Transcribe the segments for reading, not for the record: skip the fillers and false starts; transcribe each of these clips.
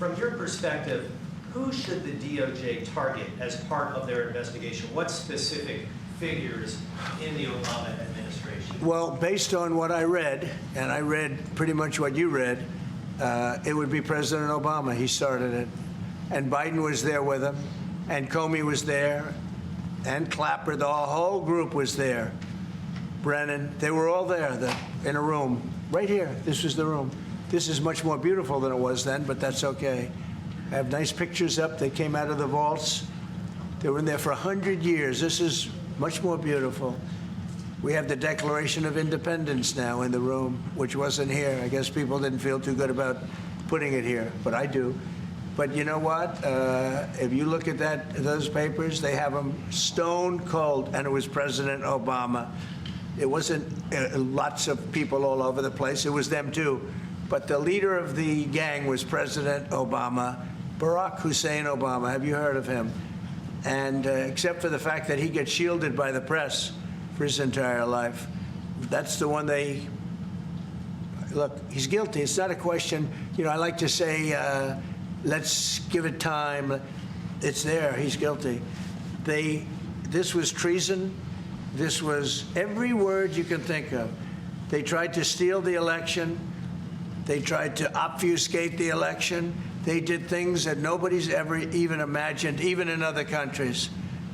From your perspective, who should the DOJ target as part of their investigation? What specific figures in the Obama administration? Well, based on what I read, and I read pretty much what you read, it would be President Obama. He started it. And Biden was there with him, and Comey was there, and Clapper. The whole group was there. Brennan, they were all there in a room. Right here, this was the room. This is much more beautiful than it was then, but that's okay. I have nice pictures up. They came out of the vaults. They were in there for 100 years. This is much more beautiful. We have the Declaration of Independence now in the room, which wasn't here. I guess people didn't feel too good about putting it here, but I do. But you know what? If you look at those papers, they have them stone cold, and it was President Obama. It wasn't lots of people all over the place. It was them, too. But the leader of the gang was President Obama, Barack Hussein Obama. Have you heard of him? And except for the fact that he gets shielded by the press for his entire life, that's the one they look. He's guilty. It's not a question. You know, I like to say, let's give it time. It's there. He's guilty. This was treason. This was every word you can think of. They tried to steal the election. They tried to obfuscate the election. They did things that nobody's ever even imagined, even in other countries.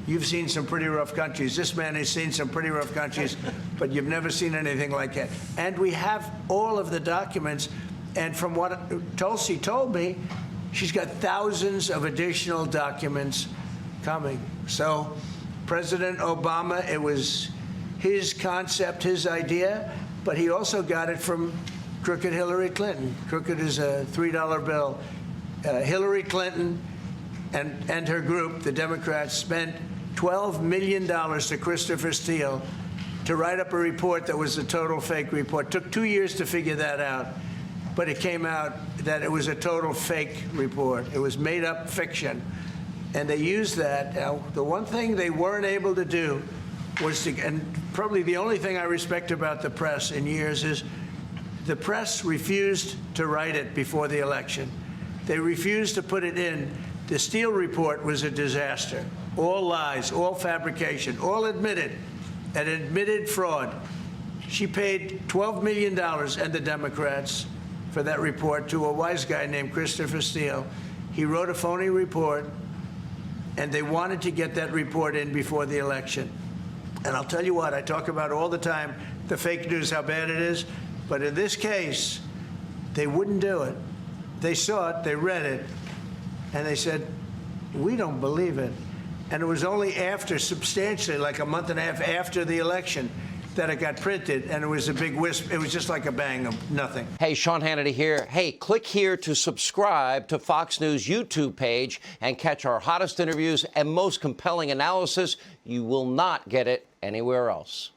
You've seen some pretty rough countries. This man has seen some pretty rough countries, but you've never seen anything like that. And we have all of the documents. And from what Tulsi told me, she's got thousands of additional documents coming. So President Obama, it was his concept, his idea, but he also got it from crooked Hillary Clinton. Crooked is a $3 bill. Hillary Clinton and her group, the Democrats, spent $12 million to Christopher Steele to write up a report that was a total fake report. Took 2 years to figure that out, but it came out that it was a total fake report. It was made up fiction, and they used that. Now, the one thing they weren't able to do was to, and probably the only thing I respect about the press in years is the press refused to write it before the election. They refused to put it in. The Steele report was a disaster. All lies, all fabrication, all admitted, an admitted fraud. She paid $12 million, and the Democrats, for that report to a wise guy named Christopher Steele. He wrote a phony report, and they wanted to get that report in before the election. And I'll tell you what, I talk about all the time, the fake news, how bad it is. But in this case, they wouldn't do it. They saw it, they read it, and they said, we don't believe it. And it was only after, substantially, like a month and a half after the election, that it got printed, and it was a big wisp. It was just like a bang of nothing. Hey, Sean Hannity here. Hey, click here to subscribe to Fox News YouTube page and catch our hottest interviews and most compelling analysis. You will not get it anywhere else.